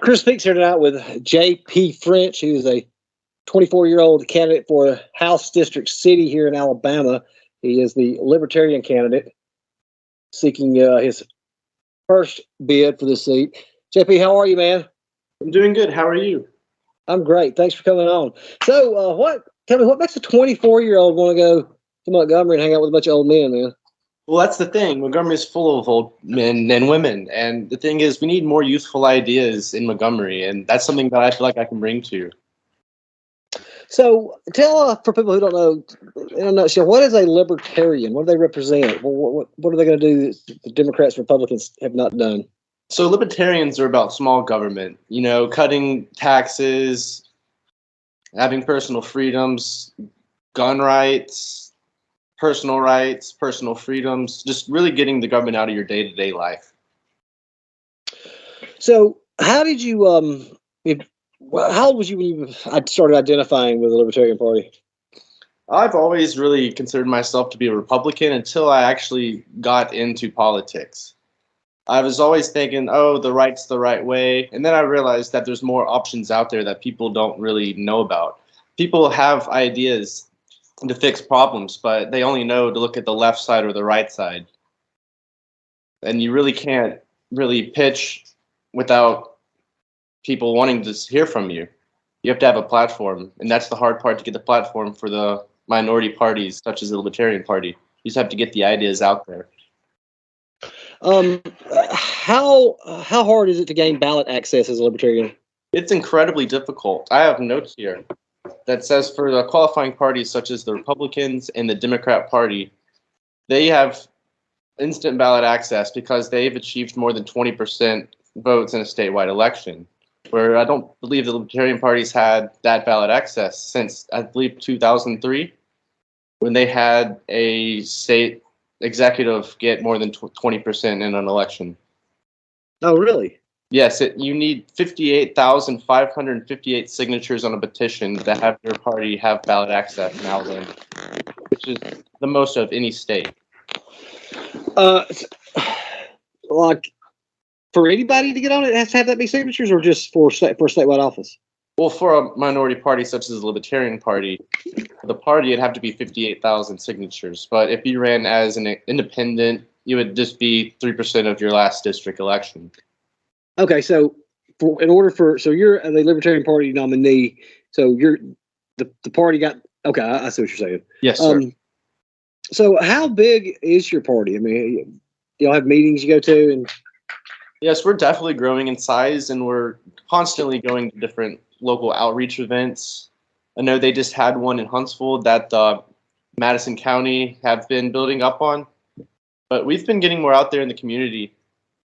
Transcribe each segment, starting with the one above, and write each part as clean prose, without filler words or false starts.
Chris Speaks here tonight with J.P. French, who is a 24-year-old candidate for House District City here in Alabama. He is the Libertarian candidate seeking his first bid for the seat. JP, how are you, man? I'm doing good. How are you? I'm great. Thanks for coming on. So, tell me, what makes a 24-year-old want to go to Montgomery and hang out with a bunch of old men, man? Well, that's the thing. Montgomery is full of old men and women. And the thing is, we need more youthful ideas in Montgomery. And that's something that I feel like I can bring to you. So, tell for people who don't know, in a nutshell, what is a libertarian? What do they represent? What are they going to do that the Democrats and Republicans have not done? So libertarians are about small government, cutting taxes, having personal freedoms, gun rights, personal freedoms, just really getting the government out of your day-to-day life. So how did you, how old was you when you started identifying with the Libertarian Party? I've always really considered myself to be a Republican until I actually got into politics. I was always thinking, oh, the right's the right way. And then I realized that there's more options out there that people don't really know about. People have ideas to fix problems, but they only know to look at the left side or the right side. And you really can't really pitch without people wanting to hear from you. You have to have a platform. And that's the hard part, to get the platform for the minority parties, such as the Libertarian Party. You just have to get the ideas out there. How hard is it to gain ballot access as a Libertarian? It's incredibly difficult. I have notes here that says for the qualifying parties such as the Republicans and the Democrat Party, they have instant ballot access because they've achieved more than 20% votes in a statewide election, where I don't believe the Libertarian parties had that ballot access since, I believe, 2003, when they had a state executive get more than 20% in an election. Oh, really? Yes, you need 58,558 signatures on a petition to have your party have ballot access now, which is the most of any state. Like for anybody to get on it, it has to have that many signatures, or just for a statewide office? Well, for a minority party such as the Libertarian Party, for the party, it'd have to be 58,000 signatures. But if you ran as an independent, you would just be 3% of your last district election. Okay, so you're the Libertarian Party nominee. So you're the party got. Okay, I see what you're saying. Yes, sir. So how big is your party? I mean, y'all have meetings you go to, and yes, we're definitely growing in size, and we're constantly going to different local outreach events. I know they just had one in Huntsville that Madison County have been building up on, but we've been getting more out there in the community.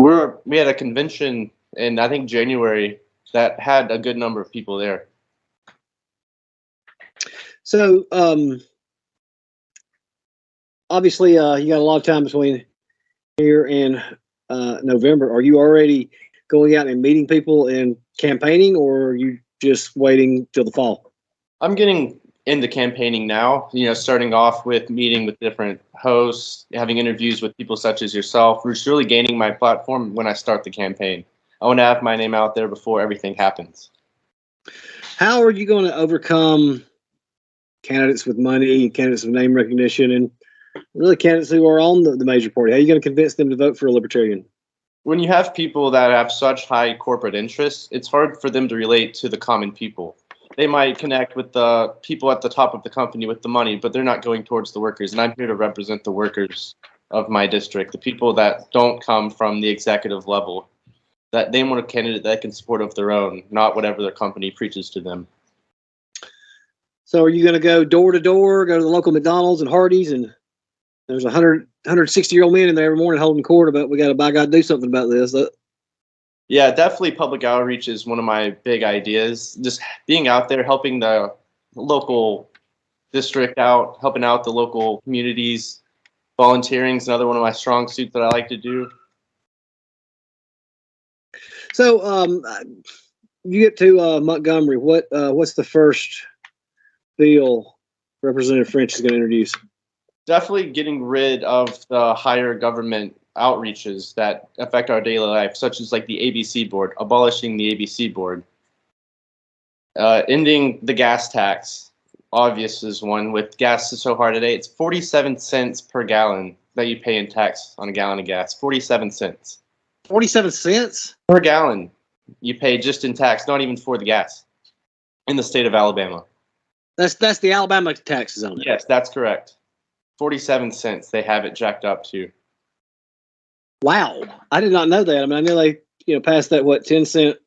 We had a convention in, I think, January that had a good number of people there. So obviously you got a lot of time between here and November. Are you already going out and meeting people and campaigning, or are you just waiting till the fall? I'm getting into campaigning now, starting off with meeting with different hosts, having interviews with people such as yourself. We're just really gaining my platform when I start the campaign. I want to have my name out there before everything happens. How are you going to overcome candidates with money, candidates with name recognition, and really candidates who are on the major party? How are you going to convince them to vote for a Libertarian? When you have people that have such high corporate interests, it's hard for them to relate to the common people. They might connect with the people at the top of the company with the money, but they're not going towards the workers. And I'm here to represent the workers of my district, the people that don't come from the executive level, that they want a candidate that can support of their own, not whatever their company preaches to them. So are you going to go door to door, go to the local McDonald's and Hardee's, and there's 160-year-old men in there every morning holding court about, we got to, by God, do something about this? Yeah, definitely public outreach is one of my big ideas. Just being out there, helping the local district out, helping out the local communities. Volunteering is another one of my strong suits that I like to do. So you get to Montgomery. What's the first bill Representative French is going to introduce? Definitely getting rid of the higher government outreaches that affect our daily life, such as like the ABC board, abolishing the ABC board, ending the gas tax. Obvious is one. With gas so hard today, it's 47 cents per gallon that you pay in tax on a gallon of gas. 47 cents. 47 cents? Per gallon you pay just in tax, not even for the gas, in the state of Alabama. That's the Alabama taxes on it. Yes, that's correct. 47 cents they have it jacked up to. Wow. I did not know that. I mean, I know they passed that, 10 cent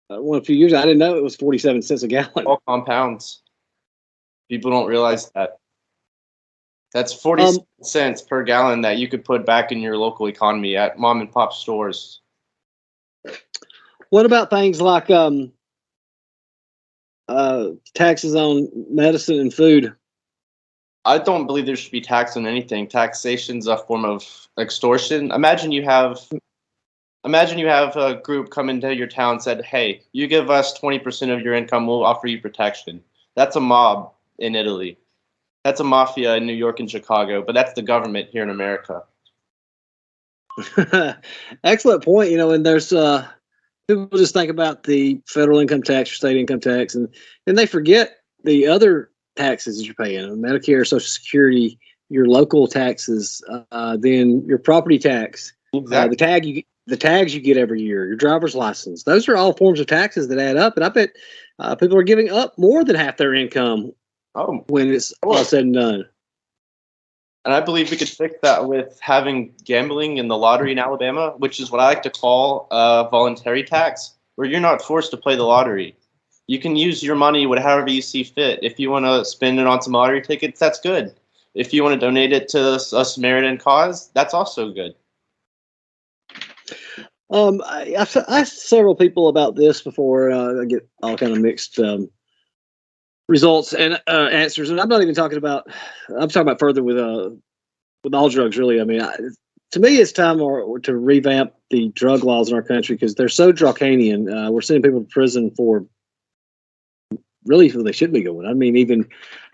one a few years ago. I didn't know it was 47 cents a gallon. All compounds. People don't realize that. That's 40 cents per gallon that you could put back in your local economy at mom and pop stores. What about things like taxes on medicine and food? I don't believe there should be tax on anything. Taxation's a form of extortion. Imagine you have a group come into your town and said, "Hey, you give us 20% of your income, we'll offer you protection." That's a mob in Italy. That's a mafia in New York and Chicago, but that's the government here in America. Excellent point. And there's people just think about the federal income tax or state income tax, and they forget the other taxes that you're paying: Medicare, Social Security, your local taxes, then your property tax, Exactly. the tags you get every year, your driver's license. Those are all forms of taxes that add up, and I bet people are giving up more than half their income when it's all said and done. And I believe we could fix that with having gambling in the lottery in Alabama, which is what I like to call a voluntary tax, where you're not forced to play the lottery. You can use your money however you see fit. If you want to spend it on some lottery tickets, that's good. If you want to donate it to a Samaritan cause, that's also good. I've asked several people about this before. I get all kind of mixed results and answers, and I'm talking about further with all drugs, really. I mean, to me, it's time to revamp the drug laws in our country because they're so draconian. We're sending people to prison for really who they should be going. I mean,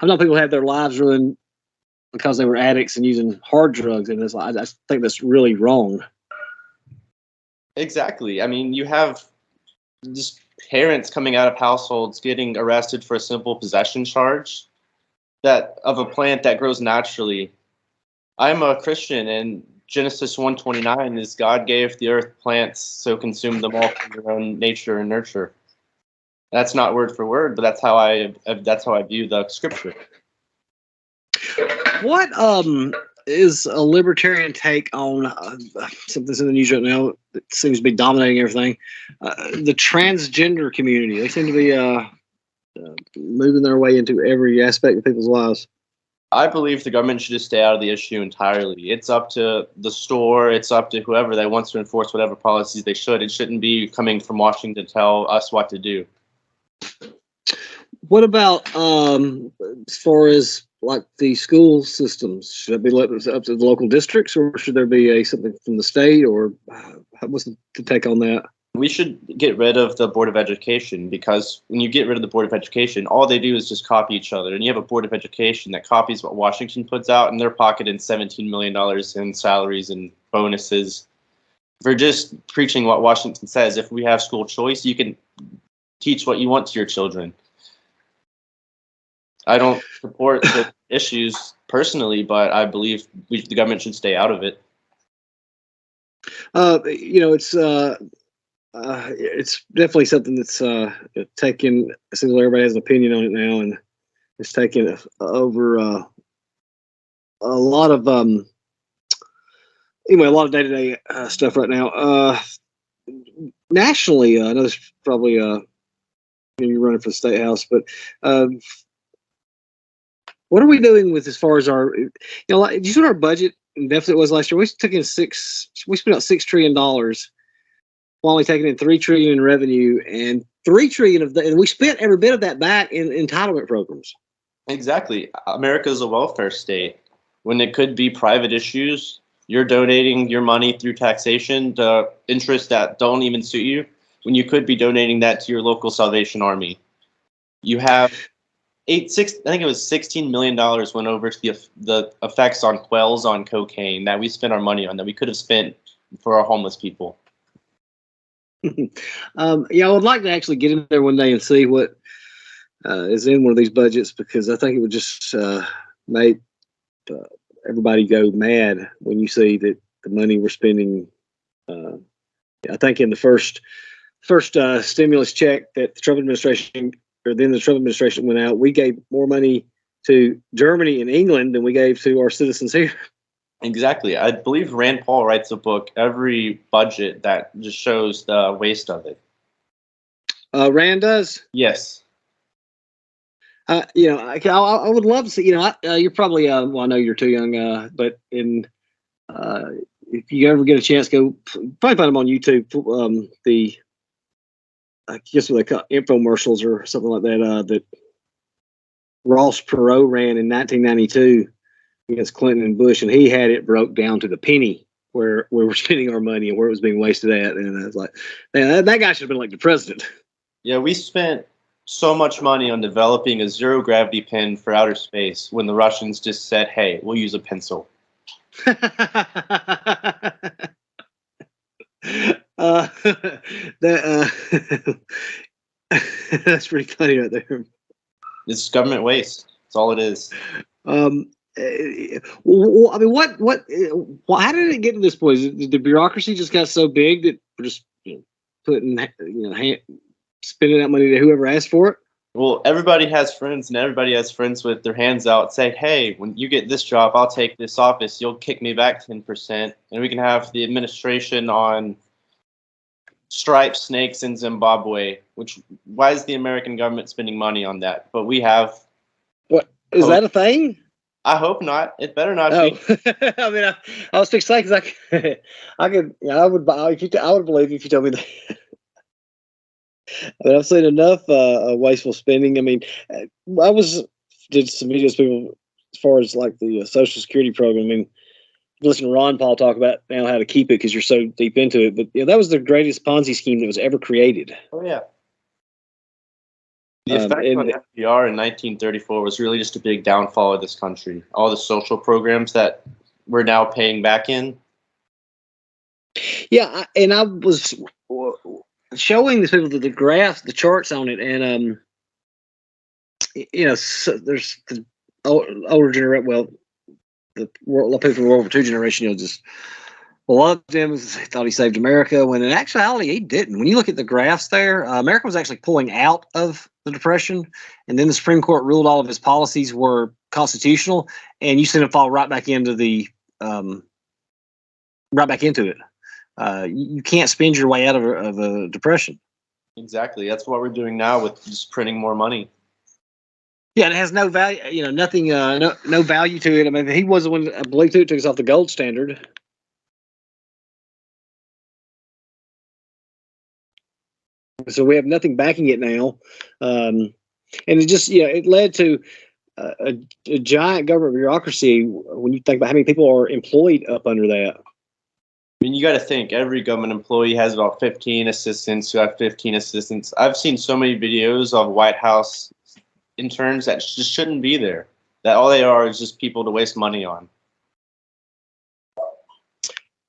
I've known people have their lives ruined because they were addicts and using hard drugs, and I think that's really wrong. Exactly. I mean, you have just parents coming out of households getting arrested for a simple possession charge of a plant that grows naturally. I'm a Christian, and Genesis 1:29 is God gave the earth plants, so consume them all from their own nature and nurture. That's not word for word, but that's how I view the scripture. What is a libertarian take on something in the news right now that seems to be dominating everything? The transgender community. They seem to be moving their way into every aspect of people's lives. I believe the government should just stay out of the issue entirely. It's up to the store. It's up to whoever that wants to enforce whatever policies they should. It shouldn't be coming from Washington to tell us what to do. What about as far as like the school systems? Should it be up to the local districts, or should there be something from the state, or what's the take on that? We should get rid of the Board of Education, because when you get rid of the Board of Education, all they do is just copy each other. And you have a Board of Education that copies what Washington puts out, and they're pocketing $17 million in salaries and bonuses for just preaching what Washington says. If we have school choice, you can teach what you want to your children. I don't support the issues personally, but I believe the government should stay out of it. It's definitely something that's taken. It seems like everybody has an opinion on it now, and it's taken over a lot of a lot of day-to-day stuff right now. Nationally, I know there's probably you're running for the state house, but what are we doing with as far as our? Did you see what our budget and deficit was last year? We spent out $6 trillion. While only taking in $3 trillion in revenue, and $3 trillion of that, and we spent every bit of that back in entitlement programs. Exactly. America is a welfare state. When it could be private issues, you're donating your money through taxation to interests that don't even suit you, when you could be donating that to your local Salvation Army. You have I think it was $16 million went over to the effects on quells on cocaine that we spent our money on that we could have spent for our homeless people. Yeah, I would like to actually get in there one day and see what is in one of these budgets, because I think it would just make everybody go mad when you see that the money we're spending. I think in the first stimulus check that the Trump administration, or then the Trump administration went out, we gave more money to Germany and England than we gave to our citizens here. Exactly. I believe Rand Paul writes a book every budget that just shows the waste of it. Rand does? Yes. I would love to see, you're probably, well, I know you're too young, but if you ever get a chance, go probably find them on YouTube. I guess what they call infomercials or something like that, that Ross Perot ran in 1992 against Clinton and Bush, and he had it broke down to the penny where we're spending our money and where it was being wasted at. And I was like, man, that guy should have been elected president. Yeah, we spent so much money on developing a zero gravity pen for outer space when the Russians just said, hey, we'll use a pencil. That's pretty funny right there. It's government waste. That's all it is. Well, I mean, how did it get to this point? The bureaucracy just got so big that we're just putting, spending that money to whoever asked for it? Well, everybody has friends, and everybody has friends with their hands out, say, hey, when you get this job, I'll take this office. You'll kick me back 10%, and we can have the administration on striped snakes in Zimbabwe. Why is the American government spending money on that? But we have. What is that a thing? I hope not. It better not be. I mean, I was fixing because I would believe you if you told me that. But I've seen enough wasteful spending. I mean, did some videos of people as far as like the Social Security program. I mean, listen to Ron Paul talk about now how to keep it because you're so deep into it. But that was the greatest Ponzi scheme that was ever created. Oh yeah. The effect on FDR in 1934 was really just a big downfall of this country. All the social programs that we're now paying back in. Yeah, and I was showing these people the graphs, the charts on it, and so there's the older generation. Well, a lot of people from World War II generation, just a lot of them thought he saved America, when in actuality he didn't. When you look at the graphs there, America was actually pulling out of the Depression, and then the Supreme Court ruled all of his policies were constitutional, and you seen him fall right back into it. You can't spend your way out of a depression. Exactly. That's what we're doing now with just printing more money. Yeah, and it has no value. Nothing. No value to it. I mean, he was the one, I believe, too, took us off the gold standard. So we have nothing backing it now, and it just it led to a giant government bureaucracy. When you think about how many people are employed up under that. I mean, you got to think every government employee has about 15 assistants who have 15 assistants. I've seen so many videos of White House interns that just shouldn't be there. That all they are is just people to waste money on.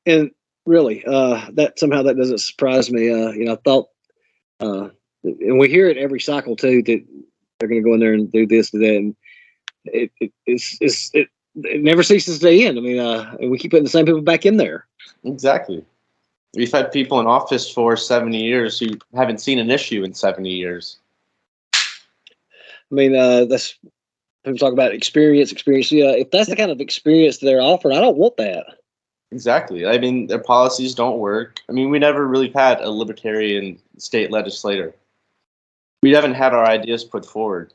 And really, that doesn't surprise me. I thought, and we hear it every cycle too, that they're going to go in there and do this, do that, and it never ceases to end. I mean, and we keep putting the same people back in there. Exactly. We've had people in office for 70 years who haven't seen an issue in 70 years. I mean, that's people talk about experience. Yeah, if that's the kind of experience they're offering, I don't want that. Exactly. I mean, their policies don't work. I mean, we never really had a libertarian state legislator. We haven't had our ideas put forward.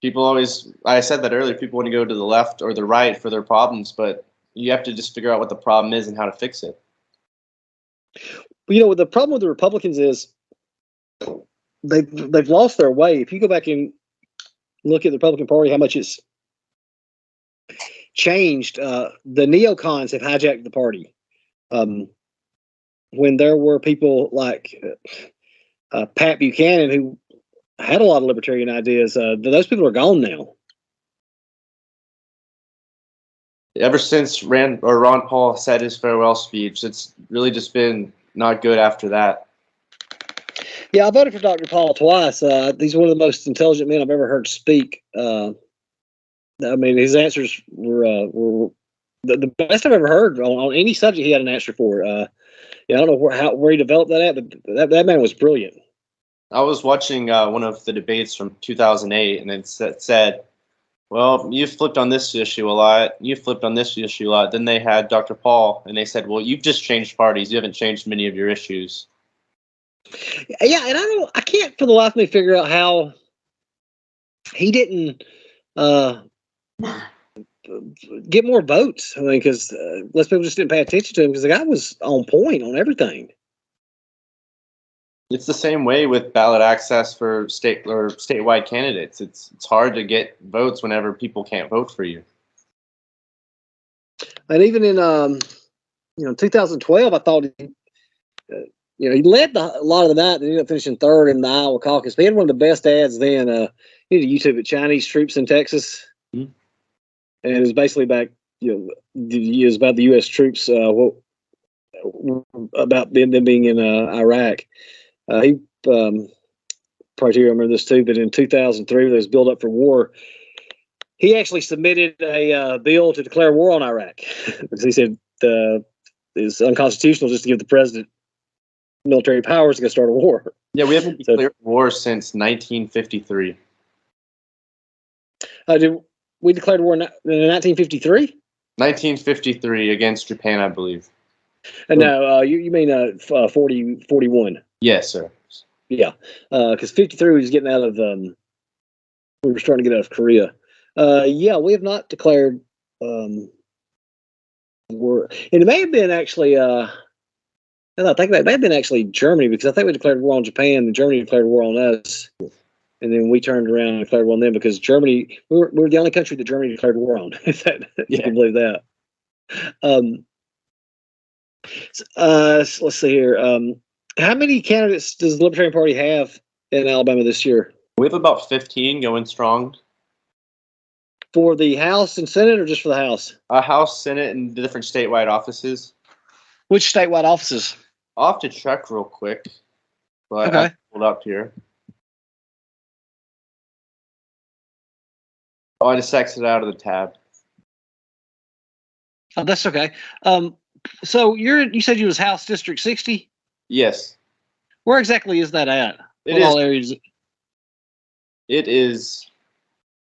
People always, I said that earlier, people want to go to the left or the right for their problems, but you have to just figure out what the problem is and how to fix it. The problem with the Republicans is they've lost their way. If you go back and look at the Republican Party, how much it's changed. The neocons have hijacked the party. When there were people like Pat Buchanan, who had a lot of libertarian ideas. Those people are gone now. Ever since Ron Paul said his farewell speech, it's really just been not good after that. Yeah, I voted for Dr. Paul twice. He's one of the most intelligent men I've ever heard speak. I mean, his answers were the best I've ever heard on any subject he had an answer for. Yeah, I don't know where he developed that at, but that man was brilliant. I was watching one of the debates from 2008, and it said, well, you flipped on this issue a lot. You flipped on this issue a lot. Then they had Dr. Paul, and they said, well, you've just changed parties. You haven't changed many of your issues. Yeah, and I can't for the life of me figure out how he didn't get more votes. I mean, because less people just didn't pay attention to him because the guy was on point on everything. It's the same way with ballot access for state or statewide candidates. It's hard to get votes whenever people can't vote for you. And even in 2012, I thought he led a lot of the night. They ended up finishing third in the Iowa caucus. But he had one of the best ads then. He did YouTube at Chinese troops in Texas, and it was basically back. It was about the U.S. troops. About them being in Iraq. He probably you remember this too, but in 2003, there was build up for war. He actually submitted a bill to declare war on Iraq because he said it's unconstitutional just to give the president military powers to go start a war. Yeah, we haven't declared war since 1953. Did we declared war in 1953? 1953 against Japan, I believe. No, you mean 41? Yes, sir. Yeah, because 53 was getting out of. We were starting to get out of Korea. Yeah, we have not declared war, and it may have been actually. I think that may have been actually Germany because I think we declared war on Japan and Germany declared war on us, and then we turned around and declared war on them because Germany we were the only country that Germany declared war on. If you can believe that. Let's see here. How many candidates does the Libertarian Party have in Alabama this year? We have about 15 going strong. For the House and Senate, or just for the House? House, Senate, and the different statewide offices. Which statewide offices? I'll have to check real quick, but okay. I'll pull it up here. Oh, I just exited out of the tab. Oh, that's okay. So you said you was House District 60? Yes. Where exactly is that at? All areas? It is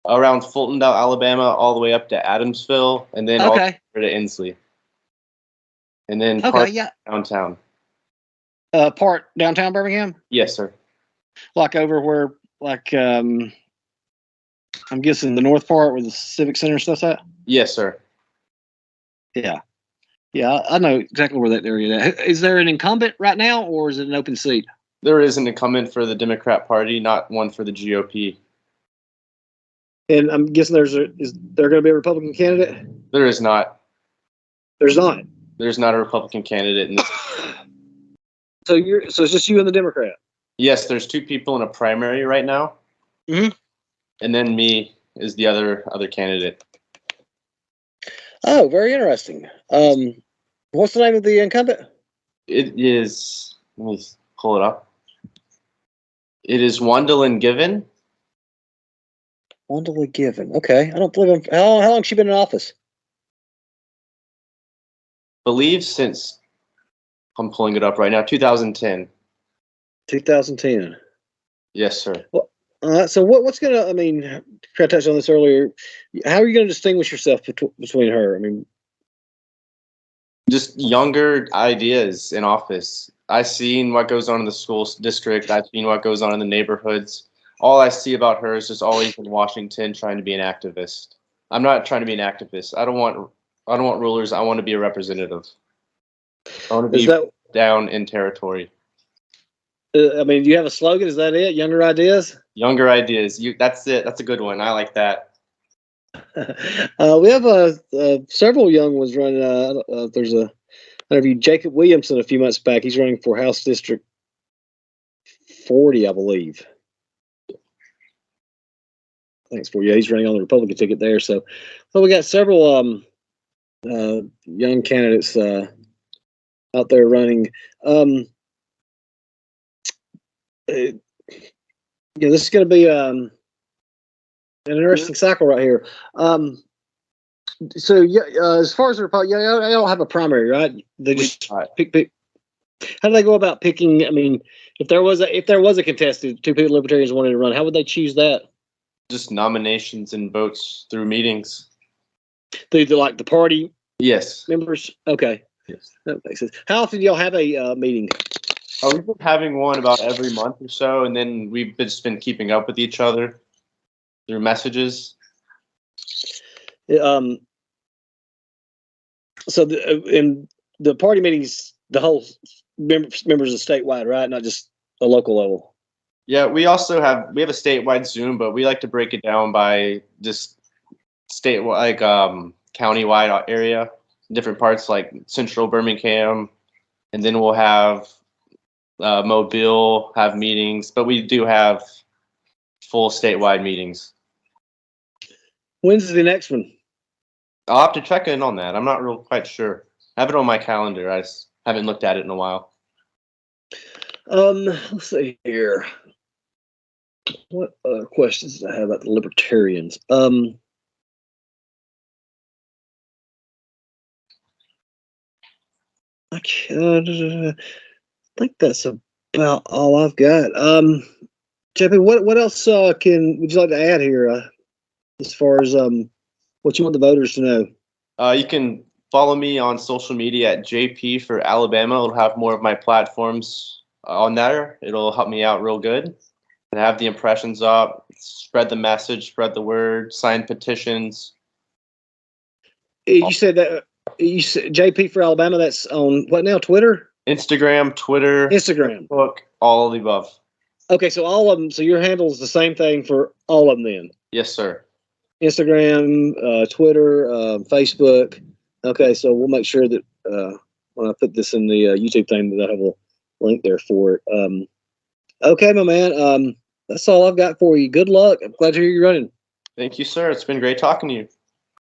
around Fultondale, Alabama, all the way up to Adamsville, and then all the way to Inslee. And then part downtown. Part downtown Birmingham? Yes, sir. Like over where, I'm guessing the north part where the Civic Center stuff's at? Yes, sir. Yeah. Yeah, I know exactly where that area is. Is there an incumbent right now, or is it an open seat? There is an incumbent for the Democrat Party, not one for the GOP. And I'm guessing is there going to be a Republican candidate? There is not. There's not. There's not a Republican candidate in this. So it's just you and the Democrat? Yes, there's two people in a primary right now. Mm-hmm. And then me is the other candidate. Oh, very interesting. What's the name of the incumbent? It is. Let me pull it up. It is Wandalyn Given. Wandalyn Given. Okay, I don't believe him. How long has she been in office? Believe since I'm pulling it up right now. 2010. 2010. Yes, sir. Well, so what's gonna? I mean, I touched on this earlier. How are you going to distinguish yourself between her? I mean, just younger ideas in office. I've seen what goes on in the school district. I've seen what goes on in the neighborhoods. All I see about her is just always in Washington trying to be an activist. I'm not trying to be an activist. I don't want rulers. I want to be a representative. I want to be down in territory. I mean, do you have a slogan? Is that it? Younger ideas? Younger ideas. That's it. That's a good one. I like that. We have several young ones running. There's I interviewed Jacob Williamson a few months back. He's running for House District 40, I believe. Thanks for you. He's running on the Republican ticket there. So we got several young candidates out there running. This is going to be an interesting cycle right here. So as far as the Republican, I don't have a primary, right? They just pick. How do they go about picking? I mean, if there was a contested, two people Libertarians wanted to run, how would they choose that? Just nominations and votes through meetings. Through the party Yes. members? Okay. Yes. That makes sense. How often do y'all have a meeting? We've been having one about every month or so, and then we've just been keeping up with each other through messages. So in the party meetings, the whole members are statewide, right? Not just a local level. Yeah, we have a statewide Zoom, but we like to break it down by just statewide, countywide area, different parts like central Birmingham, and then we'll have Mobile have meetings, but we do have full statewide meetings. When's the next one? I'll have to check in on that. I'm not quite sure. I have it on my calendar. I just haven't looked at it in a while. Let's see here. What questions did I have about the Libertarians? I think that's about all I've got. JP, what else would you like to add here as far as what you want the voters to know? You can follow me on social media at JP for Alabama. It'll have more of my platforms on there. It'll help me out real good. And have the impressions up, spread the message, spread the word, sign petitions. You said that you said JP for Alabama. That's on what now? Twitter, Instagram, Twitter, Facebook, all of the above. Okay, so all of them. So your handle is the same thing for all of them, then? Yes, sir. Instagram, Twitter, Facebook. Okay, so we'll make sure that when I put this in the YouTube thing, that I have a link there for it. Okay, my man. That's all I've got for you. Good luck. I'm glad to hear you running. Thank you, sir. It's been great talking to you.